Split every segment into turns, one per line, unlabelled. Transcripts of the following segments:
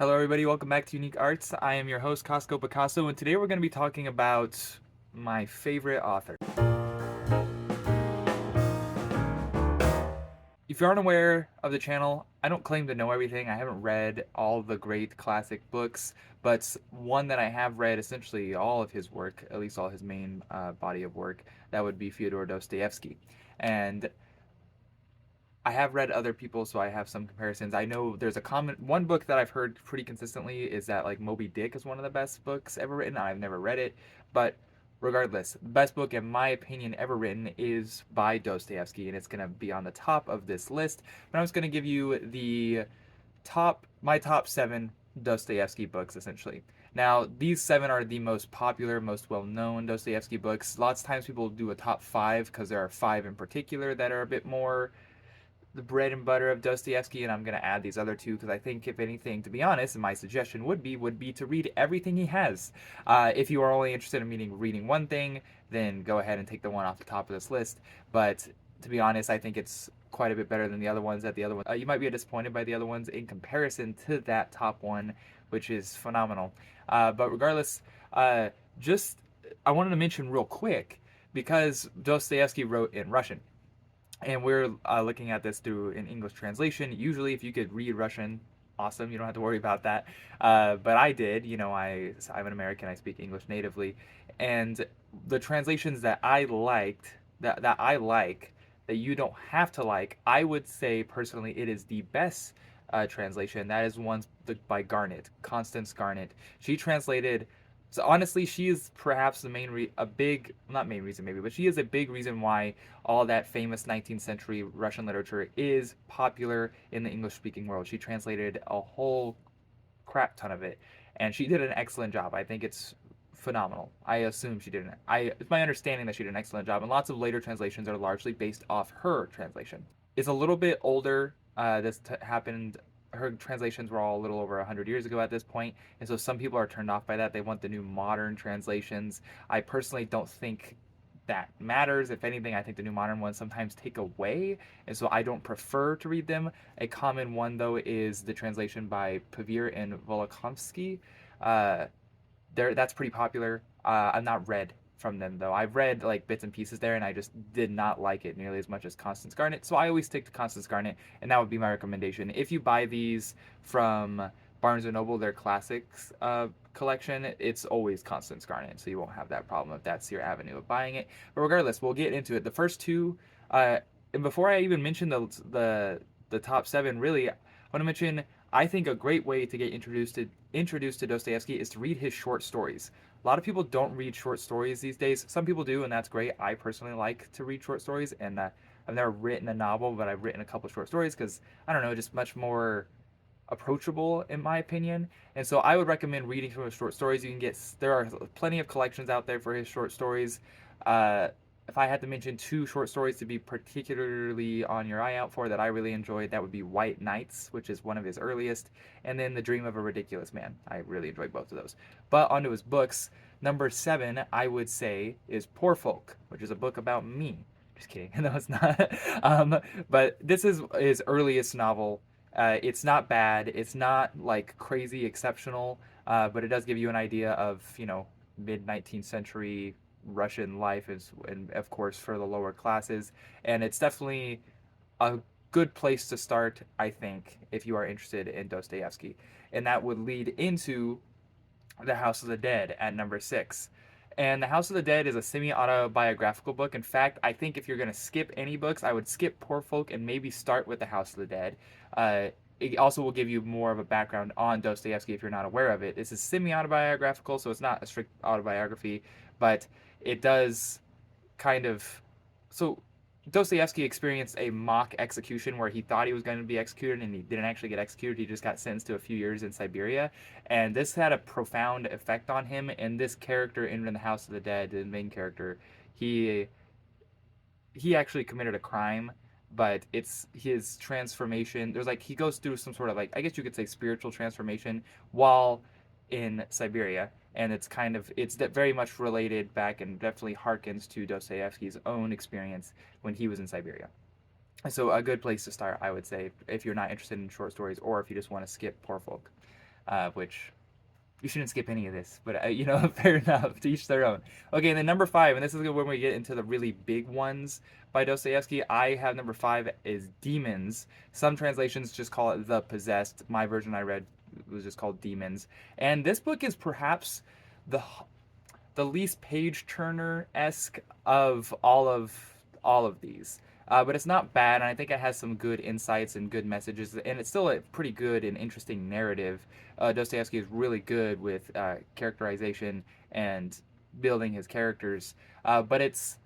Hello, everybody. Welcome back to Unique Arts. I am your host, Costco Picasso, and today we're going to be talking about my favorite author. If you're unaware of the channel, I don't claim to know everything. I haven't read all the great classic books, but one that I have read essentially all of his work, at least all his main body of work, that would be Fyodor Dostoevsky. And I have read other people, so I have some comparisons. I know there's a common one book that I've heard pretty consistently is that like Moby Dick is one of the best books ever written. I've never read it, but regardless, the best book in my opinion ever written is by Dostoevsky, and it's gonna be on the top of this list. But I'm just gonna give you my top seven Dostoevsky books essentially. Now, these seven are the most popular, most well-known Dostoevsky books. Lots of times people do a top five because there are five in particular that are a bit more the bread and butter of Dostoevsky, and I'm going to add these other two because I think, if anything, to be honest, my suggestion would be to read everything he has. If you are only interested in reading one thing, then go ahead and take the one off the top of this list. But to be honest, I think it's quite a bit better than the other ones. You might be disappointed by the other ones in comparison to that top one, which is phenomenal. But regardless, just I wanted to mention real quick because Dostoevsky wrote in Russian and we're looking at this through an English translation. Usually, if you could read Russian, awesome. You don't have to worry about that. But I did. I'm an American. I speak English natively, and the translations that I liked, that you don't have to like, I would say personally, it is the best translation. That is one by Garnet, Constance Garnet. She translated. So honestly, she is perhaps the a big, not main reason maybe, but she is a big reason why all that famous 19th century Russian literature is popular in the English speaking world. She translated a whole crap ton of it, and she did an excellent job. I think it's phenomenal. I assume she did it's my understanding that she did an excellent job, and lots of later translations are largely based off her translation. It's a little bit older. Happened. Her translations were all a little over 100 years ago at this point, and so some people are turned off by that. They want the new modern translations. I personally don't think that matters. If anything, I think the new modern ones sometimes take away, and so I don't prefer to read them. A common one, though, is the translation by Pavir and Volokhonsky. Uh, that's pretty popular. I've not read from them though. I've read like bits and pieces there, and I just did not like it nearly as much as Constance Garnet. So I always stick to Constance Garnet, and that would be my recommendation. If you buy these from Barnes and Noble, their classics collection, it's always Constance Garnet, so you won't have that problem if that's your avenue of buying it. But regardless, we'll get into it. The first two, and before I even mention the top seven, really, I want to mention I think a great way to get introduced to Dostoevsky is to read his short stories. A lot of people don't read short stories these days. Some people do, and that's great. I personally like to read short stories, and I've never written a novel, but I've written a couple short stories because I don't know, just much more approachable in my opinion. And so I would recommend reading some of his short stories. There are plenty of collections out there for his short stories. Uh, if I had to mention two short stories to be particularly on your eye out for that I really enjoyed, that would be White Nights, which is one of his earliest, and then The Dream of a Ridiculous Man. I really enjoyed both of those. But onto his books. Number seven, I would say, is Poor Folk, which is a book about me. Just kidding. No, it's not. But this is his earliest novel. It's not bad. It's not like crazy exceptional, but it does give you an idea of mid 19th century Russian life and of course for the lower classes, and it's definitely a good place to start, I think, if you are interested in Dostoevsky, and that would lead into The House of the Dead at number six. And The House of the Dead is a semi autobiographical book. In fact, I think if you're going to skip any books, I would skip Poor Folk and maybe start with The House of the Dead. It also will give you more of a background on Dostoevsky if you're not aware of it. This is semi autobiographical, so it's not a strict autobiography, but it does kind of. So Dostoevsky experienced a mock execution where he thought he was going to be executed and he didn't actually get executed. He just got sentenced to a few years in Siberia. And this had a profound effect on him. And this character in The House of the Dead, the main character, he he actually committed a crime, but it's his transformation. There's like he goes through some sort of like I guess you could say spiritual transformation while in Siberia, and it's very much related back and definitely harkens to Dostoevsky's own experience when he was in Siberia. So a good place to start, I would say, if you're not interested in short stories or if you just want to skip Poor Folk. which you shouldn't skip any of this, but fair enough. To each their own. Okay, and then number five, and this is when we get into the really big ones by Dostoevsky. I have number five is Demons. Some translations just call it The Possessed. My version I read was just called Demons, and this book is perhaps the the least page turner esque of all of these. But it's not bad, and I think it has some good insights and good messages, and it's still a pretty good and interesting narrative. Dostoevsky is really good with characterization and building his characters, but it's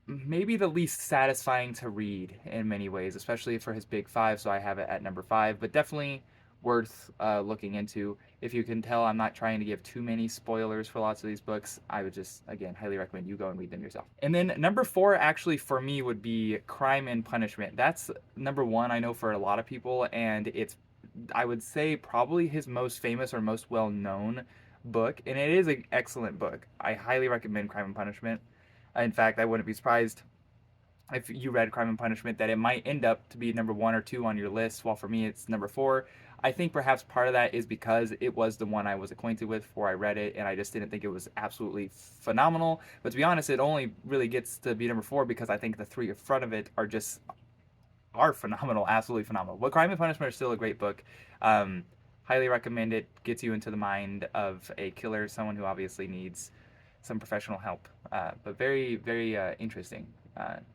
maybe the least satisfying to read in many ways, especially for his big five. So I have it at number five, but definitely worth looking into. If you can tell, I'm not trying to give too many spoilers for lots of these books. I would just, again, highly recommend you go and read them yourself. And then number four, actually, for me, would be Crime and Punishment. That's number one, I know, for a lot of people, and it's, I would say, probably his most famous or most well known book, and it is an excellent book. I highly recommend Crime and Punishment. In fact, I wouldn't be surprised if you read Crime and Punishment that it might end up to be number one or two on your list, while for me it's number four. I think perhaps part of that is because it was the one I was acquainted with before I read it, and I just didn't think it was absolutely phenomenal. But to be honest, it only really gets to be number four because I think the three in front of it are phenomenal, absolutely phenomenal. But Crime and Punishment is still a great book. Highly recommend it. Gets you into the mind of a killer, someone who obviously needs some professional help. But very, very interesting.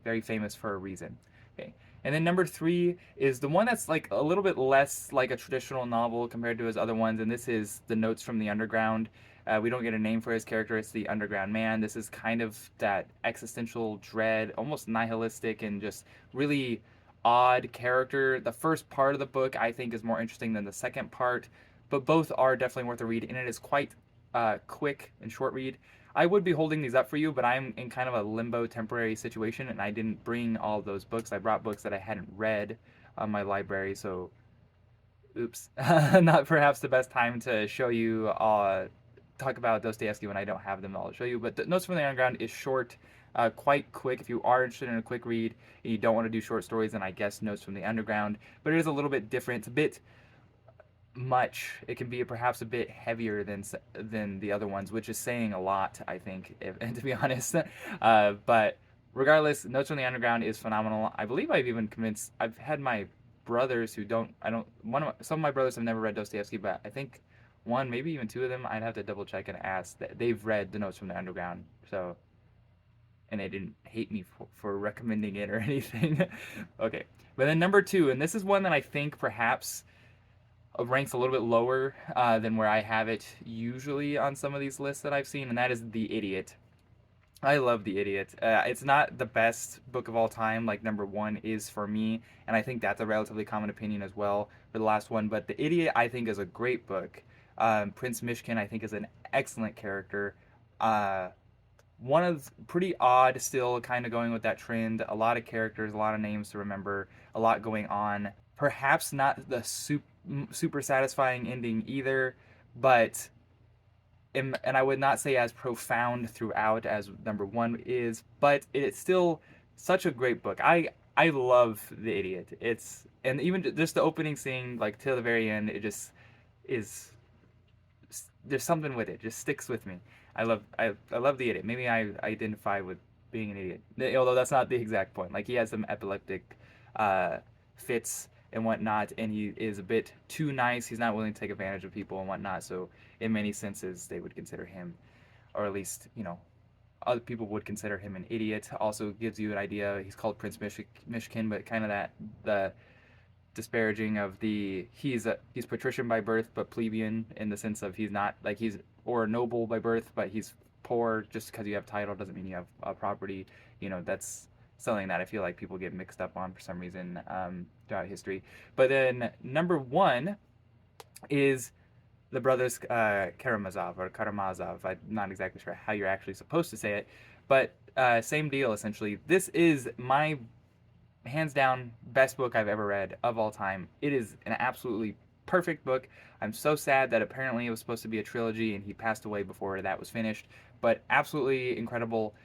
Very famous for a reason. Okay. And then number three is the one that's like a little bit less like a traditional novel compared to his other ones, and this is The Notes from the Underground. We don't get a name for his character. It's the Underground Man. This is kind of that existential dread, almost nihilistic, and just really odd character. The first part of the book I think is more interesting than the second part, but both are definitely worth a read, and it is quite quick and short read. I would be holding these up for you, but I'm in kind of a limbo temporary situation, and I didn't bring all of those books. I brought books that I hadn't read on my library, so oops, not perhaps the best time to show you talk about Dostoevsky when I don't have them all to show you. But the Notes from the Underground is short, quite quick. If you are interested in a quick read and you don't want to do short stories, then I guess Notes from the Underground. But it is a little bit different. It's a bit much. It can be perhaps a bit heavier than the other ones, which is saying a lot, I think, and to be honest. But regardless, Notes from the Underground is phenomenal. I believe I've had my brothers who don't, I don't, some of my brothers have never read Dostoevsky, but I think one, maybe even two of them, I'd have to double check and ask that they've read the Notes from the Underground. So, and they didn't hate me for recommending it or anything. Okay. But then number two, and this is one that I think perhaps ranks a little bit lower than where I have it usually on some of these lists that I've seen, and that is The Idiot. I love The Idiot. It's not the best book of all time, like number one is for me, and I think that's a relatively common opinion as well for the last one. But The Idiot, I think, is a great book. Prince Mishkin, I think, is an excellent character. One of pretty odd, still kind of going with that trend. A lot of characters, a lot of names to remember, a lot going on. Perhaps not the super satisfying ending either, but and I would not say as profound throughout as number one is, but it's still such a great book. I love The Idiot. It's, and even just the opening scene, like till the very end, it just is, there's something with it. It just sticks with me. I love The Idiot. Maybe I identify with being an idiot, although that's not the exact point. Like he has some epileptic fits and whatnot, and he is a bit too nice. He's not willing to take advantage of people and whatnot. So in many senses, they would consider him, or at least other people would consider him an idiot. Also gives you an idea. He's called Prince Mishkin, but kind of that the disparaging of he's patrician by birth but plebeian in the sense of he's not like he's or noble by birth but he's poor. Just because you have title doesn't mean you have property. That's something that I feel like people get mixed up on for some reason throughout history. But then number one is the brothers Karamazov or Karamazov. I'm not exactly sure how you're actually supposed to say it, but same deal essentially. This is my hands down best book I've ever read of all time. It is an absolutely perfect book. I'm so sad that apparently it was supposed to be a trilogy and he passed away before that was finished, but absolutely incredible.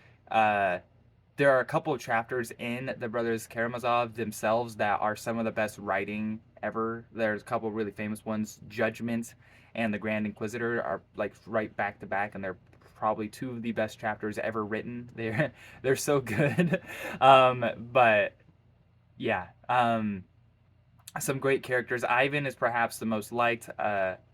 there are a couple of chapters in the Brothers Karamazov themselves that are some of the best writing ever. There's a couple of really famous ones. Judgment and the Grand Inquisitor are like right back to back, and they're probably two of the best chapters ever written. They're so good. But yeah, some great characters. Ivan is perhaps the most liked.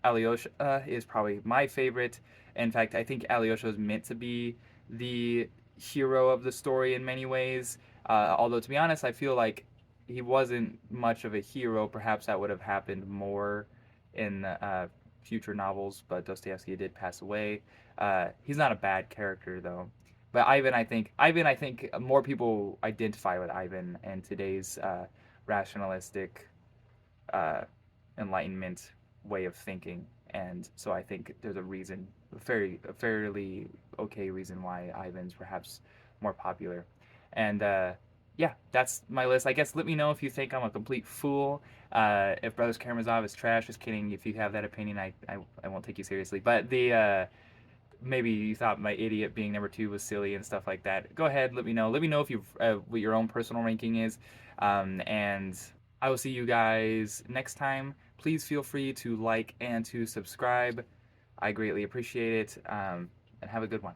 Alyosha is probably my favorite. In fact, I think Alyosha is meant to be the hero of the story in many ways. Although, to be honest, I feel like he wasn't much of a hero. Perhaps that would have happened more in future novels, but Dostoevsky did pass away. He's not a bad character, though. But Ivan, I think more people identify with Ivan in today's rationalistic uh, enlightenment way of thinking, and so I think there's a reason, a fairly okay reason why Ivan's perhaps more popular, and yeah, that's my list. I guess let me know if you think I'm a complete fool. If Brothers Karamazov is trash, just kidding. If you have that opinion, I won't take you seriously. But the maybe you thought my idiot being number two was silly and stuff like that. Go ahead, let me know. Let me know if you've what your own personal ranking is, and I will see you guys next time. Please feel free to like and to subscribe. I greatly appreciate it, and have a good one.